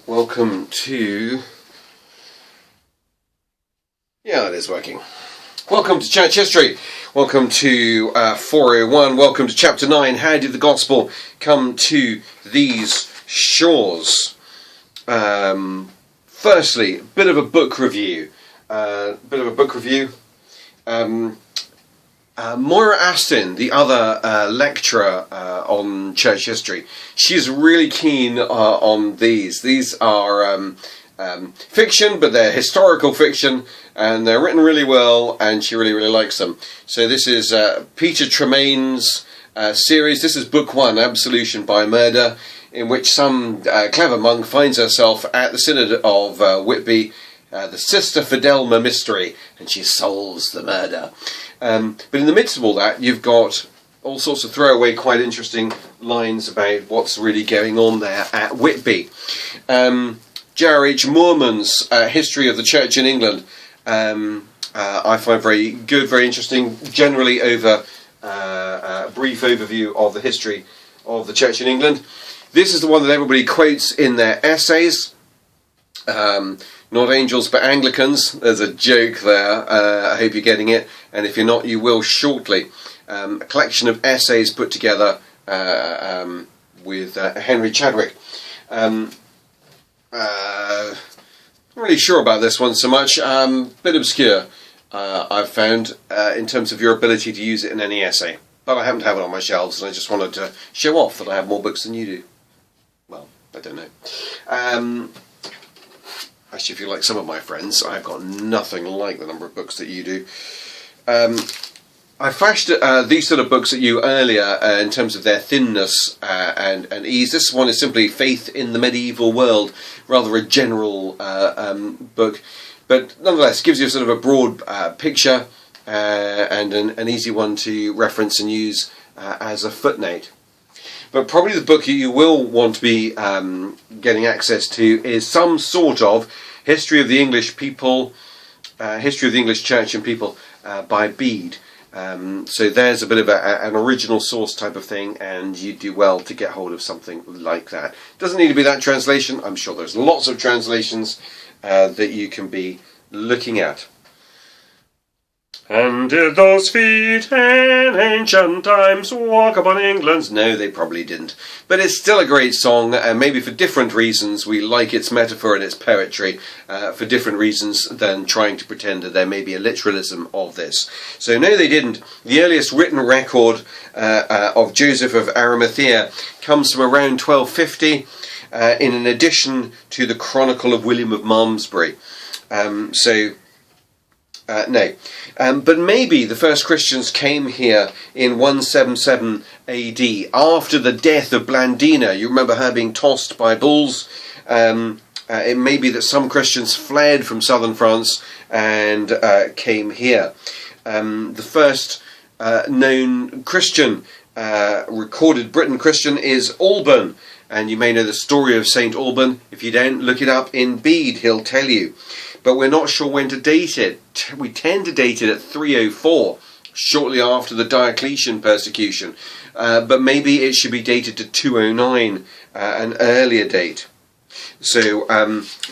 welcome to... Yeah, it is working. Welcome to Church History. Welcome to 401. Welcome to Chapter 9. How did the Gospel come to these shores? Firstly, a bit of a book review. Moira Astin, the other lecturer on church history, she's really keen on these. These are fiction, but they're historical fiction, and they're written really well, and she really likes them. So this is Peter Tremaine's series. This is Book 1, Absolution by Murder, in which some clever monk finds herself at the Synod of Whitby, the Sister Fidelma mystery, and she solves the murder. But in the midst of all that, you've got all sorts of throwaway, quite interesting lines about what's really going on there at Whitby. J.R.H. Moorman's History of the Church in England, I find very good, very interesting, generally over a brief overview of the history of the Church in England. This is the one that everybody quotes in their essays. Not angels but Anglicans. There's a joke there. I hope you're getting it, and if you're not, you will shortly. A collection of essays put together with Henry Chadwick. Not really sure about this one so much. Bit obscure, I've found, in terms of your ability to use it in any essay. But I happen to have it on my shelves, and I just wanted to show off that I have more books than you do. Well, I don't know. Actually, if you're like some of my friends, I've got nothing like the number of books that you do. I flashed these sort of books at you earlier in terms of their thinness and ease. This one is simply Faith in the Medieval World, rather a general book, but nonetheless gives you sort of a broad picture and an easy one to reference and use as a footnote. But probably the book you will want to be getting access to is some sort of History of the English People, History of the English Church and People by Bede. So there's a bit of an original source type of thing, and you do well to get hold of something like that. Doesn't need to be that translation. I'm sure there's lots of translations that you can be looking at. And did those feet in ancient times walk upon England's... No, they probably didn't. But it's still a great song, and maybe for different reasons. We like its metaphor and its poetry for different reasons than trying to pretend that there may be a literalism of this. So no, they didn't. The earliest written record of Joseph of Arimathea comes from around 1250 in an addition to the Chronicle of William of Malmesbury. No. But maybe the first Christians came here in 177 AD, after the death of Blandina. You remember her being tossed by bulls. It may be that some Christians fled from southern France and came here. The first known Christian, recorded Britain Christian, is Alban. And you may know the story of St. Alban. If you don't, look it up in Bede, he'll tell you. But we're not sure when to date it. We tend to date it at 304, shortly after the Diocletian persecution. But maybe it should be dated to 209, an earlier date. So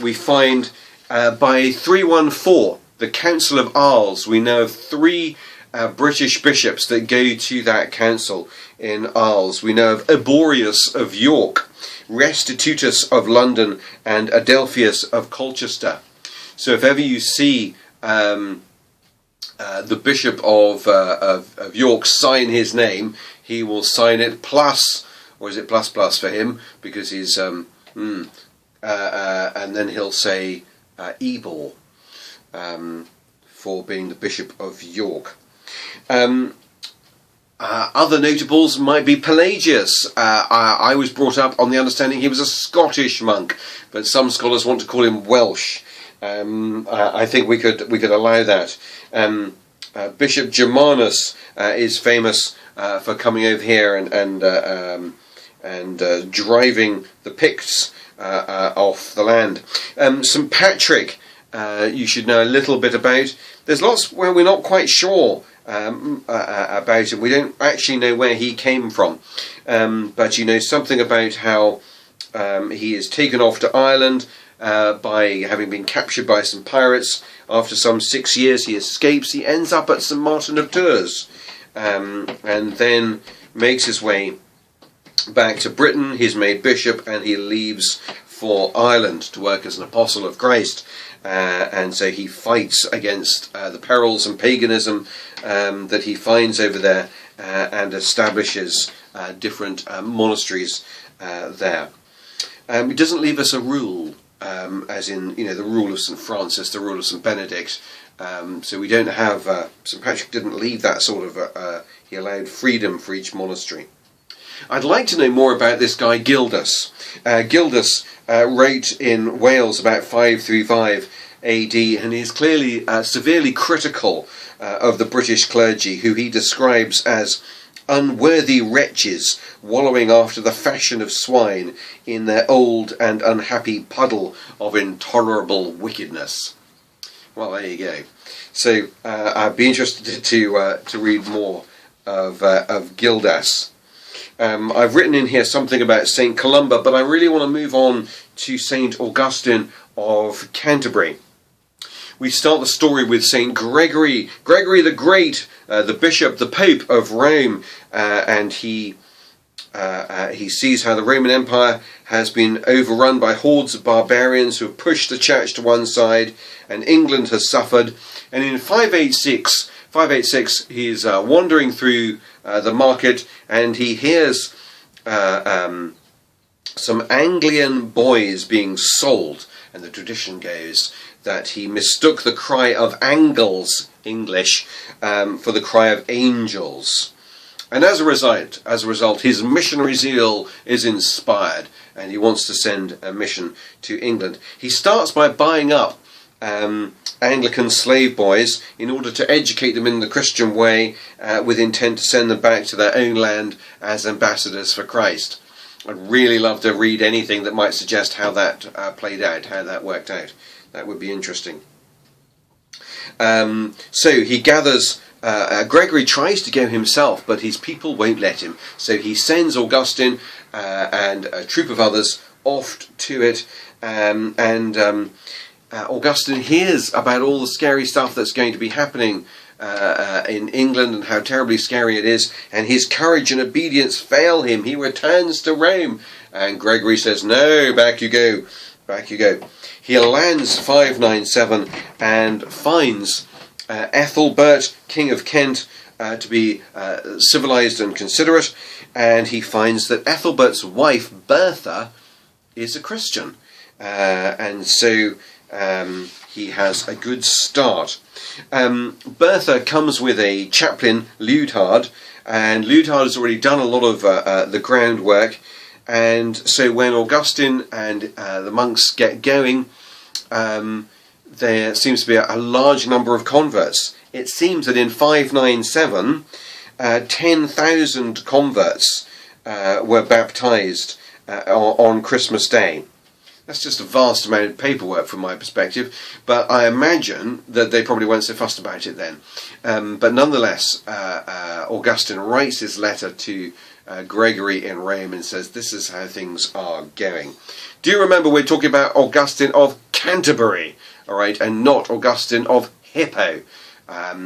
we find by 314, the Council of Arles, we know of 3 British bishops that go to that council in Arles. We know of Eborius of York, Restitutus of London, and Adelphius of Colchester. So if ever you see the Bishop of York sign his name, he will sign it plus, or is it plus for him, because he's and then he'll say Ebor for being the Bishop of York. Other notables might be Pelagius. I was brought up on the understanding he was a Scottish monk, but some scholars want to call him Welsh. I think we could allow that. Bishop Germanus is famous for coming over here and driving the Picts off the land. St. Patrick, you should know a little bit about. There's lots where we're not quite sure about him. We don't actually know where he came from, but you know something about how He is taken off to Ireland by having been captured by some pirates. After some 6 years he escapes. He ends up at St Martin of Tours, and then makes his way back to Britain. He's made bishop and he leaves for Ireland to work as an apostle of Christ, and so he fights against the perils and paganism that he finds over there, and establishes different monasteries there. It doesn't leave us a rule, as in, the rule of St Francis, the rule of St Benedict. So we don't have, St Patrick didn't leave that sort of, he allowed freedom for each monastery. I'd like to know more about this guy Gildas. Gildas wrote in Wales about 535 AD, and he's clearly severely critical of the British clergy, who he describes as unworthy wretches wallowing after the fashion of swine in their old and unhappy puddle of intolerable wickedness. Well, there you go. So I'd be interested to read more of Gildas. I've written in here something about St Columba, but I really want to move on to St Augustine of Canterbury. We start the story with St Gregory the Great, the Bishop, the Pope of Rome, and he sees how the Roman Empire has been overrun by hordes of barbarians who have pushed the church to one side, and England has suffered. And in 586, he's wandering through the market, and he hears some Anglian boys being sold, and the tradition goes that he mistook the cry of Angles, English, for the cry of angels. And as a result, his missionary zeal is inspired, and he wants to send a mission to England. He starts by buying up Anglican slave boys in order to educate them in the Christian way, with intent to send them back to their own land as ambassadors for Christ. I'd really love to read anything that might suggest how that played out, how that worked out. That would be interesting. So he gathers, Gregory tries to go himself, but his people won't let him. So he sends Augustine and a troop of others off to it, Augustine hears about all the scary stuff that's going to be happening in England, and how terribly scary it is, and his courage and obedience fail him. He returns to Rome, and Gregory says, no, back you go, back you go. He lands 597 and finds Ethelbert, King of Kent, to be civilized and considerate, and he finds that Ethelbert's wife, Bertha, is a Christian, and so he has a good start. Bertha comes with a chaplain, Liudhard, and Liudhard has already done a lot of the groundwork, and so when Augustine and the monks get going, there seems to be a large number of converts. It seems that in 597, 10,000 converts were baptized on Christmas Day. That's just a vast amount of paperwork from my perspective, but I imagine that they probably weren't so fussed about it then. But nonetheless, Augustine writes his letter to Gregory in Rome and says, this is how things are going. Do you remember we're talking about Augustine of Canterbury, all right, and not Augustine of Hippo.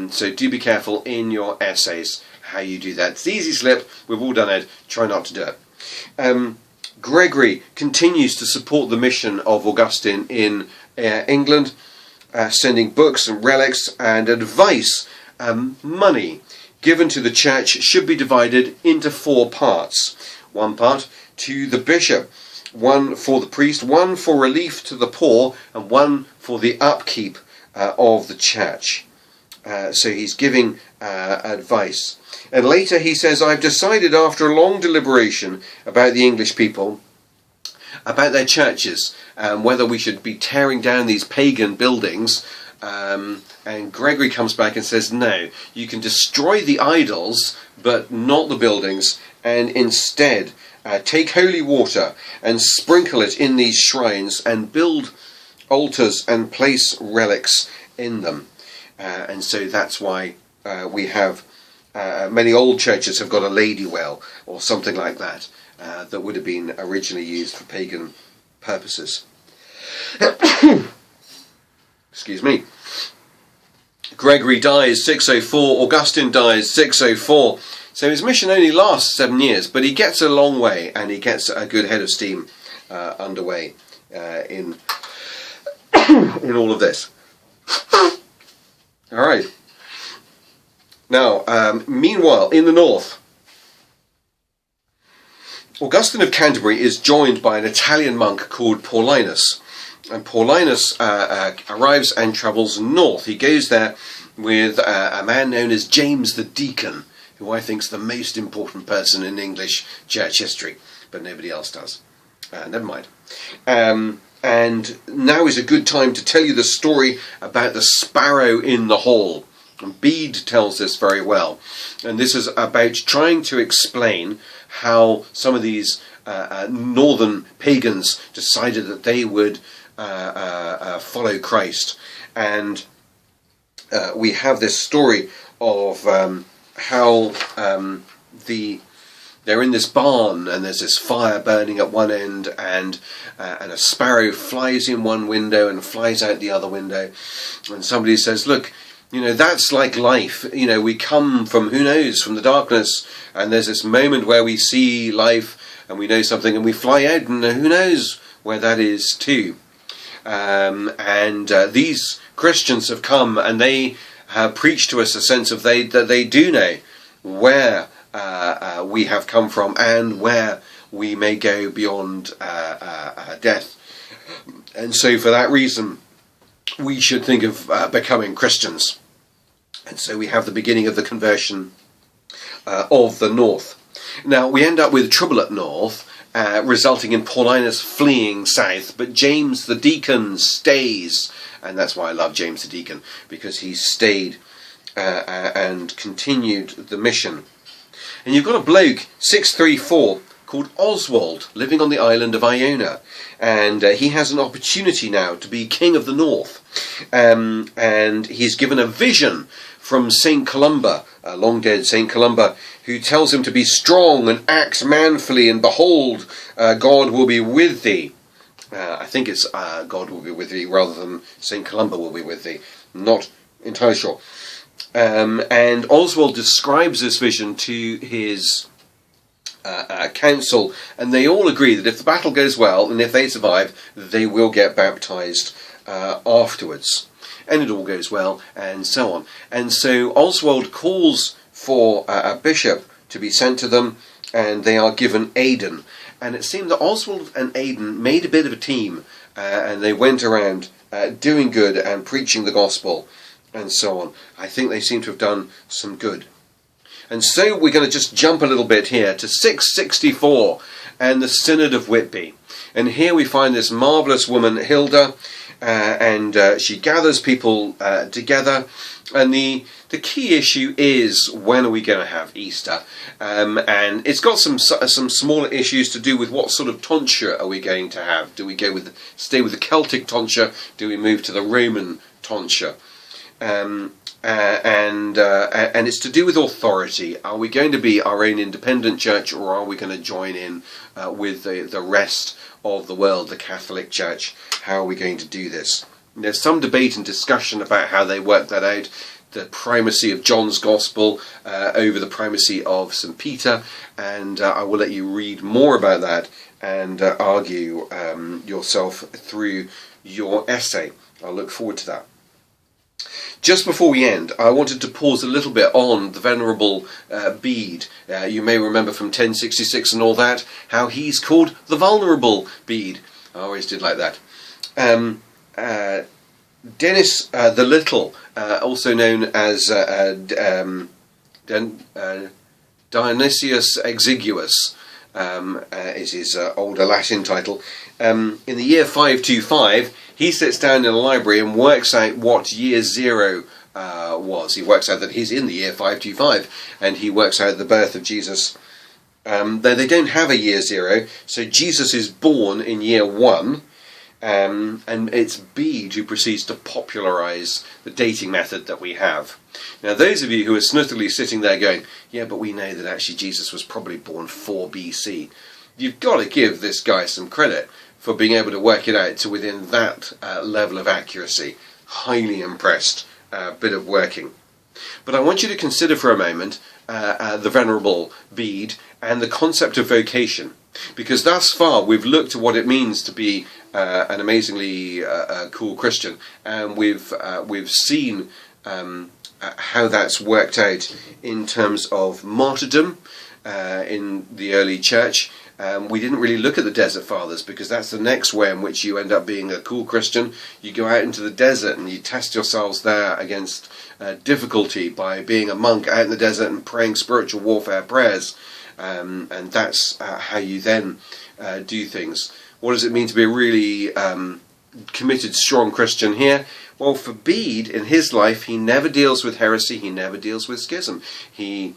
So do be careful in your essays how you do that. It's an easy slip, we've all done it, try not to do it. Gregory continues to support the mission of Augustine in England, sending books and relics and advice. Money given to the church should be divided into 4 parts. 1 part to the bishop, 1 for the priest, 1 for relief to the poor, and 1 for the upkeep of the church. So he's giving advice. And later he says, I've decided after a long deliberation about the English people, about their churches, whether we should be tearing down these pagan buildings. And Gregory comes back and says, no, you can destroy the idols, but not the buildings, and instead take holy water and sprinkle it in these shrines and build altars and place relics in them. And so that's why we have many old churches have got a lady well or something like that, that would have been originally used for pagan purposes. Excuse me. Gregory dies 604, Augustine dies 604. So his mission only lasts 7 years, but he gets a long way, and he gets a good head of steam underway in all of this. All right. Now, meanwhile, in the north, Augustine of Canterbury is joined by an Italian monk called Paulinus. And Paulinus arrives and travels north. He goes there with a man known as James the Deacon, who I think is the most important person in English church history, but nobody else does. Never mind. And now is a good time to tell you the story about the sparrow in the hall. And Bede tells this very well. And this is about trying to explain how some of these northern pagans decided that they would follow Christ. And we have this story of how they're in this barn, and there's this fire burning at one end, and a sparrow flies in one window and flies out the other window. And somebody says, look, you know, that's like life. You know, we come from, who knows, from the darkness, and there's this moment where we see life and we know something, and we fly out, and who knows where that is too. These Christians have come, and they have preached to us a sense of that they do know where we have come from and where we may go beyond death. And so for that reason, we should think of becoming Christians. And so we have the beginning of the conversion of the north. Now, we end up with trouble at north, resulting in Paulinus fleeing south, but James the Deacon stays. And that's why I love James the Deacon, because he stayed and continued the mission. And you've got a bloke, 634, called Oswald, living on the island of Iona. And he has an opportunity now to be king of the north. And he's given a vision from St. Columba, long dead St. Columba, who tells him to be strong and act manfully, and behold, God will be with thee. I think it's God will be with thee rather than St. Columba will be with thee. I'm not entirely sure. And Oswald describes this vision to his council, and they all agree that if the battle goes well and if they survive, they will get baptized afterwards. And it all goes well, and so on. And so Oswald calls for a bishop to be sent to them, and they are given Aidan. And it seemed that Oswald and Aidan made a bit of a team, and they went around doing good and preaching the gospel, and so on. I think they seem to have done some good. And so we're going to just jump a little bit here to 664 and the Synod of Whitby. And here we find this marvellous woman, Hilda, and she gathers people together. And the key issue is, when are we going to have Easter? And it's got some smaller issues to do with what sort of tonsure are we going to have. Do we stay with the Celtic tonsure? Do we move to the Roman tonsure? And it's to do with authority. Are we going to be our own independent church, or are we going to join in with the rest of the world, the Catholic Church? How are we going to do this? And there's some debate and discussion about how they work that out. The primacy of John's Gospel over the primacy of St. Peter, and I will let you read more about that and argue yourself through your essay. I'll look forward to that. Just before we end, I wanted to pause a little bit on the Venerable Bede. You may remember from 1066 and all that, how he's called the Vulnerable Bede. I always did like that. Denis the Little, also known as Dionysius Exiguus, is his older Latin title. In the year 525, he sits down in a library and works out what year zero was. He works out that he's in the year 525, and he works out the birth of Jesus. Though they don't have a year zero, so Jesus is born in year 1, and it's Bede who proceeds to popularise the dating method that we have. Now, those of you who are snuttily sitting there going, yeah, but we know that actually Jesus was probably born 4 BC. you've got to give this guy some credit for being able to work it out to within that level of accuracy. Highly impressed bit of working. But I want you to consider for a moment the Venerable Bede and the concept of vocation, because thus far we've looked at what it means to be an amazingly cool Christian, and we've seen how that's worked out in terms of martyrdom in the early church. We didn't really look at the Desert Fathers, because that's the next way in which you end up being a cool Christian. You go out into the desert and you test yourselves there against difficulty by being a monk out in the desert and praying spiritual warfare prayers, and that's how you then do things. What does it mean to be a really committed, strong Christian here? Well, for Bede, in his life, he never deals with heresy, he never deals with schism. He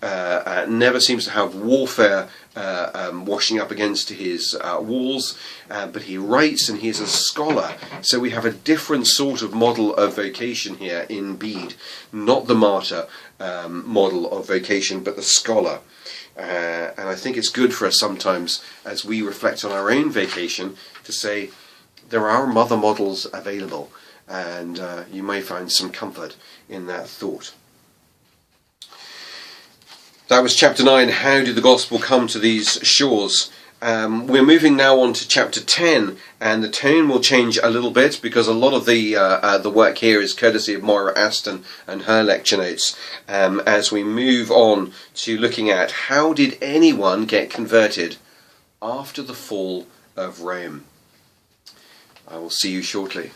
never seems to have warfare washing up against his walls, but he writes and he's a scholar. So we have a different sort of model of vocation here in Bede, not the martyr model of vocation, but the scholar. And I think it's good for us sometimes, as we reflect on our own vocation, to say there are other models available, and you may find some comfort in that thought. That was chapter 9, How Did the Gospel Come to These Shores? We're moving now on to chapter 10, and the tone will change a little bit, because a lot of the work here is courtesy of Moira Aston and her lecture notes, as we move on to looking at how did anyone get converted after the fall of Rome. I will see you shortly.